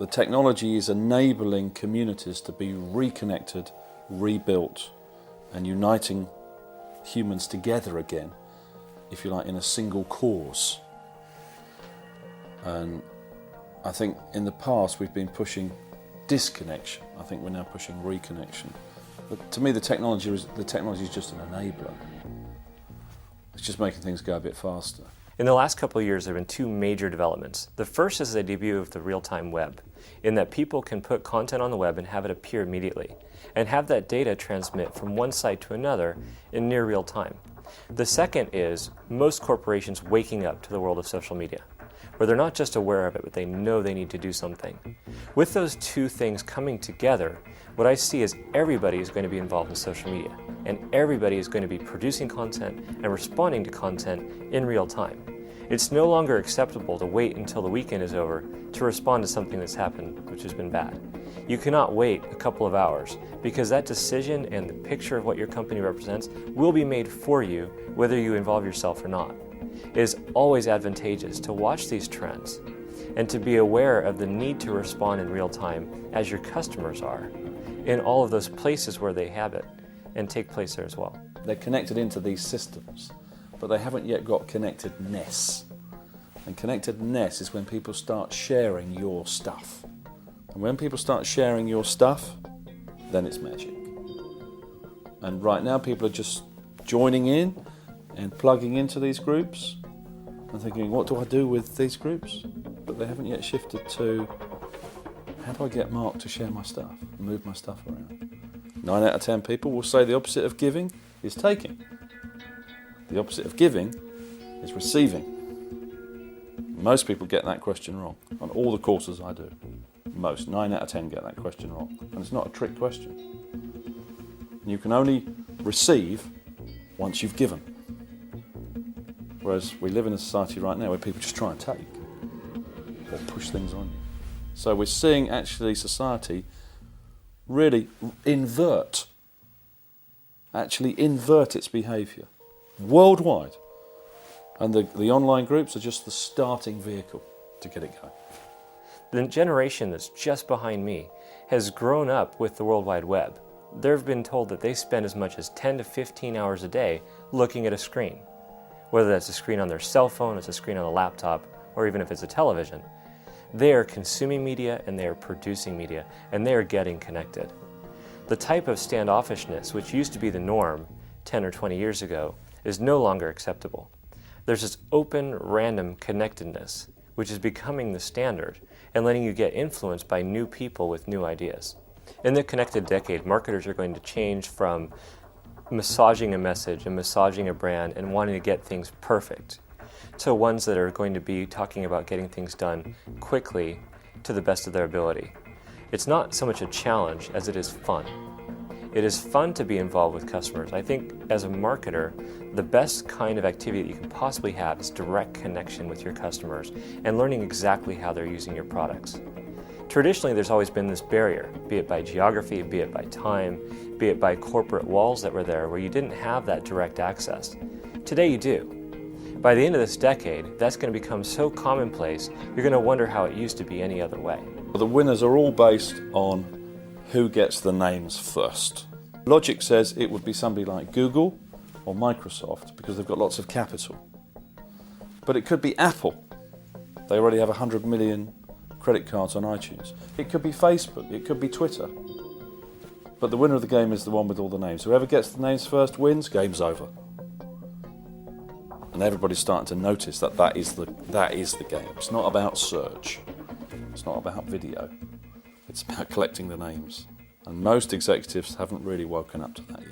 The technology is enabling communities to be reconnected, rebuilt, and uniting humans together again, if you like, in a single cause. And I think in the past we've been pushing disconnection. I think we're now pushing reconnection. But to me, the technology is just an enabler. It's just making things go a bit faster. In the last couple of years, there have been two major developments. The first is the debut of the real-time web, in that people can put content on the web and have it appear immediately, and have that data transmit from one site to another in near real time. The second is most corporations waking up to the world of social media, where they're not just aware of it, but they know they need to do something. With those two things coming together, what I see is everybody is going to be involved in social media, and everybody is going to be producing content and responding to content in real time. It's no longer acceptable to wait until the weekend is over to respond to something that's happened which has been bad. You cannot wait a couple of hours, because that decision and the picture of what your company represents will be made for you whether you involve yourself or not. It is always advantageous to watch these trends and to be aware of the need to respond in real time as your customers are in all of those places where they have it and take place there as well. They're connected into these systems, but they haven't yet got connectedness. And connectedness is when people start sharing your stuff. And when people start sharing your stuff, then it's magic. And right now people are just joining in and plugging into these groups and thinking, what do I do with these groups? But they haven't yet shifted to, how do I get Mark to share my stuff and move my stuff around? 9 out of 10 people will say the opposite of giving is taking. The opposite of giving is receiving. Most people get that question wrong on all the courses I do. Most, 9 out of 10 get that question wrong. And it's not a trick question. You can only receive once you've given. Whereas we live in a society right now where people just try and take or push things on you. So we're seeing actually society really invert its behaviour worldwide. And the online groups are just the starting vehicle to get it going. The generation that's just behind me has grown up with the World Wide Web. They've been told that they spend as much as 10 to 15 hours a day looking at a screen. Whether that's a screen on their cell phone, it's a screen on a laptop, or even if it's a television. They are consuming media and they are producing media, and they are getting connected. The type of standoffishness which used to be the norm 10 or 20 years ago is no longer acceptable. There's this open, random connectedness which is becoming the standard and letting you get influenced by new people with new ideas. In the connected decade, marketers are going to change from massaging a message and massaging a brand and wanting to get things perfect to ones that are going to be talking about getting things done quickly to the best of their ability. It's not so much a challenge as it is fun. It is fun to be involved with customers. I think as a marketer, the best kind of activity that you can possibly have is direct connection with your customers and learning exactly how they're using your products. Traditionally, there's always been this barrier, be it by geography, be it by time, be it by corporate walls that were there where you didn't have that direct access. Today you do. By the end of this decade, that's going to become so commonplace, you're going to wonder how it used to be any other way. The winners are all based on who gets the names first. Logic says it would be somebody like Google or Microsoft because they've got lots of capital. But it could be Apple. They already have 100 million credit cards on iTunes. It could be Facebook, it could be Twitter. But the winner of the game is the one with all the names. Whoever gets the names first wins, game's over. And everybody's starting to notice that is the game. It's not about search. It's not about video. It's about collecting the names. And most executives haven't really woken up to that yet.